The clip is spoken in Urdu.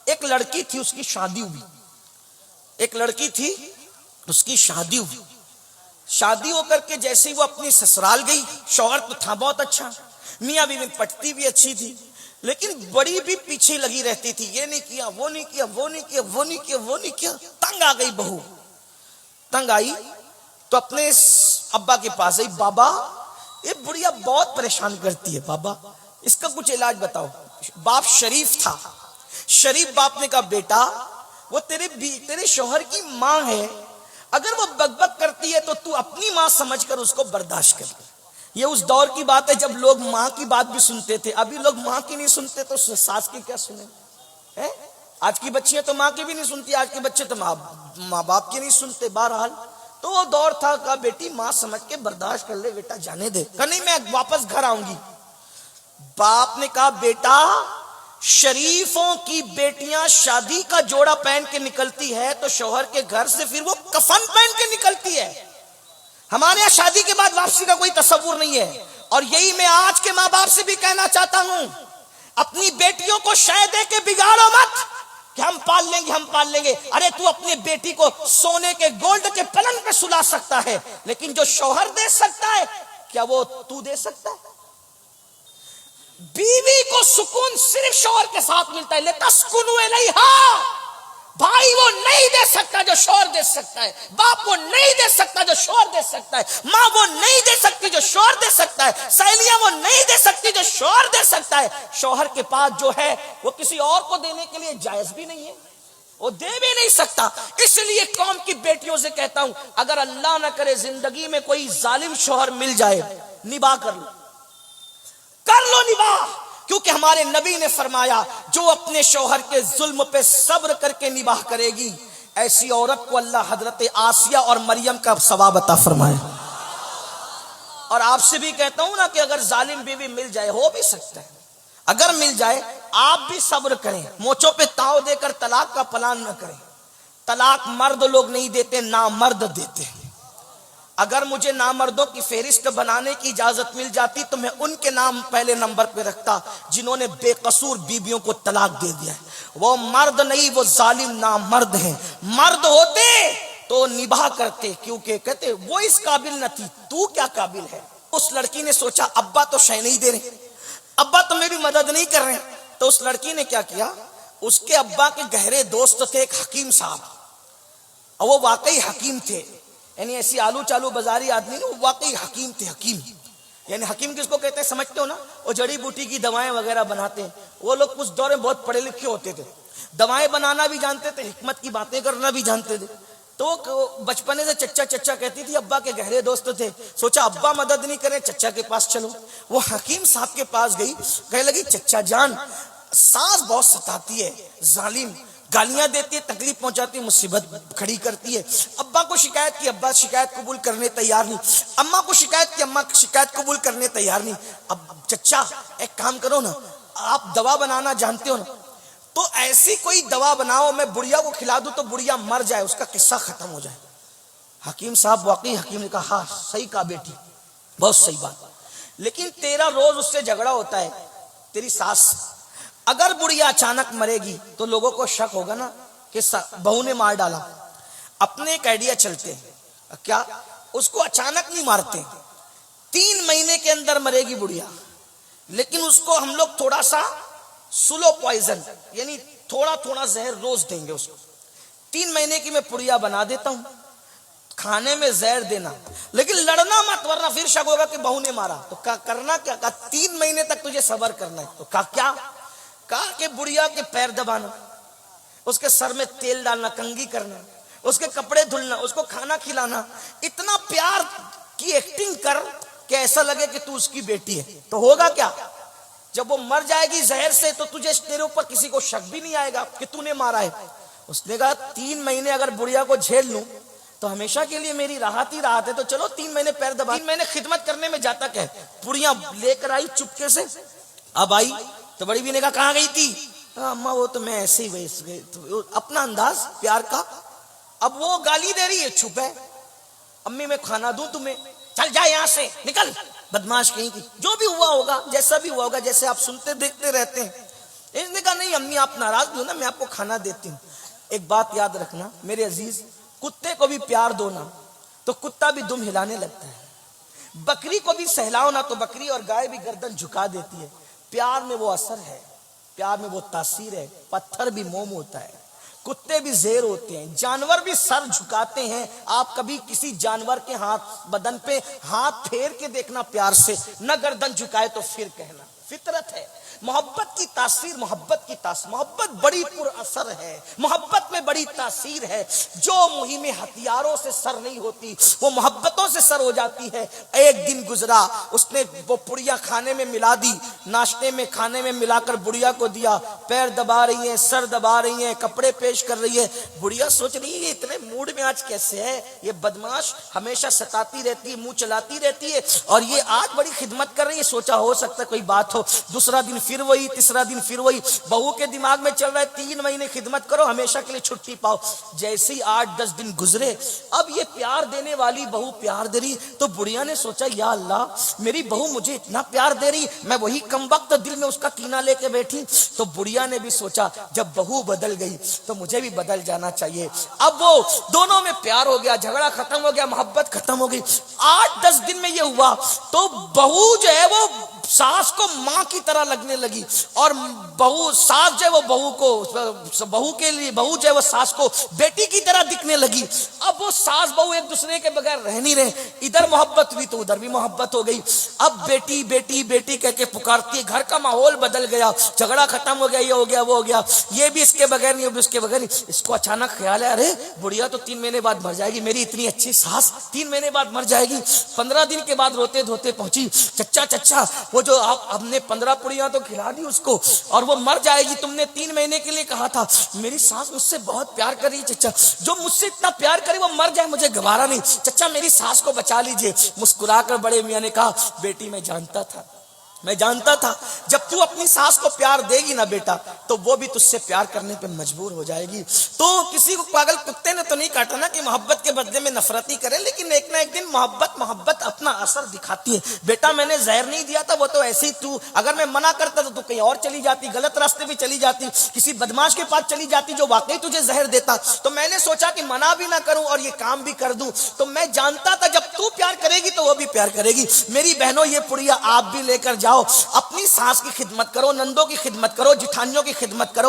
ایک لڑکی تھی، اس کی شادی ہوئی، ایک لڑکی تھی اس کی شادی ہوئی، شادی ہو کر کے جیسے ہی وہ اپنی سسرال گئی، شوہر تو تھا بہت اچھا، میاں بیوی پٹتی بھی اچھی تھی، لیکن بڑی بھی پیچھے لگی رہتی تھی، یہ نہیں کیا، وہ نہیں کیا، وہ نہیں کیا، وہ نہیں کیا، وہ نہیں کیا۔ تنگ آ گئی بہو، تنگ آئی تو اپنے ابا کے پاس آئی، بابا یہ بڑھیا بہت پریشان کرتی ہے، بابا اس کا کچھ علاج بتاؤ۔ باپ شریف تھا، شریف باپ نے کہا بیٹا وہ تیرے شوہر کی ماں ہے، اگر وہ بک کرتی ہے تو تو اپنی ماں سمجھ کر اس کو برداشت کر۔ یہ اس دور کی بات ہے جب لوگ ماں کی بات بھی سنتے تھے، ابھی لوگ ماں کی نہیں سنتے تو ساس کی کیا سنیں؟ آج کی بچیاں تو ماں کی بھی نہیں سنتی، آج کے بچے تو ماں باپ کی نہیں سنتے۔ بہرحال تو وہ دور تھا، کہا بیٹی ماں سمجھ کے برداشت کر لے بیٹا، جانے دے۔ کہا نہیں میں واپس گھر آؤں گی۔ باپ نے کہا بیٹا شریفوں کی بیٹیاں شادی کا جوڑا پہن کے نکلتی ہے تو شوہر کے گھر سے پھر وہ کفن پہن کے نکلتی ہے، ہمارے یہاں شادی کے بعد واپسی کا کوئی تصور نہیں ہے۔ اور یہی میں آج کے ماں باپ سے بھی کہنا چاہتا ہوں، اپنی بیٹیوں کو شے دے کے بگاڑو مت کہ ہم پال لیں گے، ہم پال لیں گے۔ ارے تو اپنی بیٹی کو سونے کے گولڈ کے پلنگ پہ سلا سکتا ہے، لیکن جو شوہر دے سکتا ہے کیا وہ تو دے سکتا ہے؟ بیوی کو سکون صرف شوہر کے ساتھ ملتا ہے، لِتَسْكُنُوا إِلَيْهَا۔ بھائی وہ نہیں دے سکتا جو شوہر دے سکتا ہے، باپ وہ نہیں دے سکتا جو شوہر دے سکتا ہے، ماں وہ نہیں دے سکتی جو شوہر دے سکتا ہے، سہیلیاں وہ نہیں دے سکتی جو شوہر دے سکتا ہے۔ شوہر کے پاس جو ہے وہ کسی اور کو دینے کے لیے جائز بھی نہیں ہے، وہ دے بھی نہیں سکتا۔ اس لیے قوم کی بیٹیوں سے کہتا ہوں، اگر اللہ نہ کرے زندگی میں کوئی ظالم شوہر مل جائے، نباہ کر لو، کر لو نباہ، کیونکہ ہمارے نبی نے فرمایا جو اپنے شوہر کے ظلم پہ صبر کر کے نباہ کرے گی، ایسی عورت کو اللہ حضرت آسیہ اور مریم کا ثواب عطا فرمائے۔ اور آپ سے بھی کہتا ہوں نا کہ اگر ظالم بیوی مل جائے، ہو بھی سکتا ہے، اگر مل جائے آپ بھی صبر کریں، موچوں پہ تاؤ دے کر طلاق کا پلان نہ کریں۔ طلاق مرد لوگ نہیں دیتے، نامرد دیتے ہیں۔ اگر مجھے نامردوں کی فہرست بنانے کی اجازت مل جاتی تو میں ان کے نام پہلے نمبر پہ رکھتا جنہوں نے بے قصور بیویوں کو طلاق دے دیا ہے۔ وہ مرد نہیں، وہ ظالم نامرد ہیں۔ مرد ہوتے تو نباہ کرتے، کیونکہ کہتے وہ اس قابل نہ تھی، تو کیا قابل ہے۔ اس لڑکی نے سوچا ابا تو شے نہیں دے رہے، ابا تو میری مدد نہیں کر رہے ہیں، تو اس لڑکی نے کیا کیا، اس کے ابا کے گہرے دوست تھے ایک حکیم صاحب، اور وہ واقعی حکیم تھے، یعنی ایسی آلو چالو بازاری آدمی نہیں، وہ واقعی حکیم تھے۔ حکیم یعنی حکیم کس کو کہتے ہیں سمجھتے ہو نا، وہ جڑی بوٹی کی دوائیں وغیرہ بناتے ہیں۔ وہ لوگ اس دور میں بہت پڑھے لکھے ہوتے تھے، دوائیں بنانا بھی جانتے تھے، حکمت کی باتیں کرنا بھی جانتے تھے۔ تو بچپنے سے چچا چچا کہتی تھی، ابا کے گہرے دوست تھے، سوچا ابا مدد نہیں کرے چچا کے پاس چلو۔ وہ حکیم صاحب کے پاس گئی، کہنے لگی چچا جان ساس بہت ستاتی ہے، ظالم، گالیاں دیتی ہے، تکلیف پہنچاتی ہے، مصیبت کھڑی کرتی ہے۔ ابا کو شکایت کی، ابا شکایت قبول کرنے تیار نہیں۔ اماں کو شکایت کی، اماں شکایت قبول کرنے تیار نہیں۔ اب چچا ایک کام کرو نا، آپ دوا بنانا جانتے ہو نا، تو ایسی کوئی دوا بناؤ میں بڑھیا کو کھلا دوں تو بڑھیا مر جائے، اس کا قصہ ختم ہو جائے۔ حکیم صاحب واقعی حکیم نے کہا ہاں صحیح کہا بیٹی، بہت صحیح بات، لیکن تیرا روز اس سے جھگڑا ہوتا ہے، تیری ساس، اگر بڑھیا اچانک مرے گی تو لوگوں کو شک ہوگا نا کہ بہو نے مار ڈالا۔ اپنے ایک آئیڈیا چلتے ہیں، کیا اس کو اچانک نہیں مارتے، 3 مہینے کے اندر مرے گی بڑھیا، لیکن اس کو ہم لوگ تھوڑا سا سلو پوائزن یعنی تھوڑا تھوڑا زہر روز دیں گے اس کو۔ 3 مہینے کی میں پڑیا بنا دیتا ہوں، کھانے میں زہر دینا، لیکن لڑنا مت ورنہ پھر شک ہوگا کہ بہو نے مارا۔ تو کرنا کیا، کہا 3 مہینے تک تجھے صبر کرنا ہے۔ تو کہا کیا، کہا کہ بڑھیا کے پیر دبانا، اس کے سر میں تیل ڈالنا، کنگھی کرنا، اس کے کپڑے دھلنا، اس کو کھانا کھلانا، اتنا پیار کی ایکٹنگ کر کہ ایسا لگے کہ تو اس کی بیٹی ہے۔ تو ہوگا کیا، جب وہ مر جائے گی زہر سے تو تجھے تیرے اوپر کسی کو شک بھی نہیں آئے گا کہ تو نے مارا ہے۔ اس نے کہا 3 مہینے اگر بڑھیا کو جھیل لوں تو ہمیشہ کے لیے میری راحت ہی راحت ہے، تو چلو 3 مہینے پیر دبا۔ 3 مہینے خدمت کرنے میں جاتا کہ پڑیاں لے کر آئی چپکے سے، اب آئی تو بڑی بھی نے کہا کہاں گئی تھی، اماں وہ تو میں ایسے ہی ویس گئی، اپنا انداز پیار کا۔ اب وہ گالی دے رہی ہے، چھپ ہے، امی میں کھانا دوں تمہیں، چل جا یہاں سے نکل، بدماش کہیں کی۔ جو بھی ہوا ہوگا، جیسا بھی ہوا ہوگا، جیسے آپ سنتے دیکھتے رہتے ہیں۔ اس نے کہا نہیں امی آپ ناراض نہیں ہو نا، میں آپ کو کھانا دیتی ہوں۔ ایک بات یاد رکھنا میرے عزیز، کتے کو بھی پیار دو نا تو کتا بھی دم ہلانے لگتا ہے، بکری کو بھی سہلاؤ نا تو بکری اور گائے بھی گردن جھکا دیتی ہے۔ پیار میں وہ اثر ہے، پیار میں وہ تاثیر ہے۔ پتھر بھی موم ہوتا ہے، کتے بھی زیر ہوتے ہیں، جانور بھی سر جھکاتے ہیں۔ آپ کبھی کسی جانور کے ہاتھ بدن پہ ہاتھ پھیر کے دیکھنا پیار سے، نہ گردن جھکائے تو پھر کہنا، فطرت ہے۔ محبت کی تاثیر، محبت بڑی پر اثر ہے، محبت میں بڑی تاثیر ہے۔ جو مہم ہتھیاروں سے سر نہیں ہوتی وہ محبتوں سے سر ہو جاتی ہے۔ ایک دن گزرا، اس نے وہ پڑیا کھانے میں ملا دی، ناشتے میں کھانے میں ملا کر بڑیا کو دیا، پیر دبا رہی ہیں، سر دبا رہی ہیں، کپڑے پیش کر رہی ہے۔ بڑیا سوچ رہی ہے یہ اتنے موڈ میں آج کیسے ہے، یہ بدماش ہمیشہ ستاتی رہتی ہے، منہ چلاتی رہتی ہے، اور یہ آج بڑی خدمت کر رہی ہے۔ سوچا ہو سکتا ہے کوئی بات ہو۔ دوسرا دن پھر وہی، تیسرا دن پھر وہی۔ بہو کے دماغ میں چل رہا ہے 3 مہینے خدمت کرو، ہمیشہ کے لیے چھٹی پاؤ۔ جیسے ہی 8-10 دن گزرے، اب یہ پیار دینے والی بہو پیار دے رہی، تو بڑھیا نے سوچا یا اللہ میری بہو مجھے اتنا پیار دے رہی، میں وہی کم وقت دل میں اس کا کینہ لے کے بیٹھی۔ تو بڑھیا نے بھی سوچا جب بہو بدل گئی تو مجھے بھی بدل جانا چاہیے۔ اب وہ دونوں میں پیار ہو گیا، جھگڑا ختم ہو گیا، محبت ختم ہو گئی۔ 8-10 دن میں یہ ہوا تو بہو جو ہے وہ ساس کو ماں کی طرح لگنے لگی، اور بہو ساس جو ہے وہ بہو جو ہے وہ ساس کو بیٹی کی طرح دکھنے لگی۔ اب وہ ساس بہو ایک دوسرے کے بغیر رہ نہیں رہے، ادھر محبت ہوئی تو ادھر بھی محبت ہو گئی۔ اب بیٹی بیٹی بیٹی کہہ کے پکارتی ہے، گھر کا ماحول بدل گیا، جھگڑا ختم ہو گیا، یہ ہو گیا وہ ہو گیا، یہ بھی اس کے بغیر نہیں، وہ بھی اس کے بغیر نہیں۔ اس کو اچانک خیال ہے ارے بڑھیا تو 3 مہینے بعد مر جائے گی، میری اتنی اچھی ساس 3 مہینے بعد مر جائے گی۔ 15 دن کے بعد روتے دھوتے پہنچی، چچا وہ جو ہم نے 15 پڑیاں تو کھلا دی اس کو، اور وہ مر جائے گی، تم نے 3 مہینے کے لیے کہا تھا۔ میری ساس مجھ سے بہت پیار کر رہی ہے چچا، جو مجھ سے اتنا پیار کرے وہ مر جائے مجھے گوارا نہیں، چچا میری ساس کو بچا لیجئے۔ مسکرا کر بڑے میاں نے کہا بیٹی میں جانتا تھا جب تو اپنی ساس کو پیار دے گی نا بیٹا تو وہ بھی تجھ سے پیار کرنے پہ مجبور ہو جائے گی۔ تو کسی کو پاگل کتے نے تو نہیں کاٹا نا کہ محبت کے بدلے میں نفرت ہی کرے، لیکن ایک نہ ایک دن محبت اپنا اثر دکھاتی ہے۔ بیٹا میں نے زہر نہیں دیا تھا، وہ تو ایسے ہی تو اگر میں منع کرتا تو کہیں اور چلی جاتی، غلط راستے بھی چلی جاتی، کسی بدماش کے پاس چلی جاتی جو واقعی تجھے زہر دیتا۔ تو میں نے سوچا کہ منع بھی نہ کروں اور یہ کام بھی کر دوں۔ تو میں جانتا تھا جب تو پیار کرے گی تو وہ بھی پیار کرے گی۔ میری بہنوں یہ پڑیا آپ بھی لے کر جاؤ، اپنی ساس کی خدمت کرو، نندوں کی خدمت کرو، جٹھانیوں کی خدمت کرو۔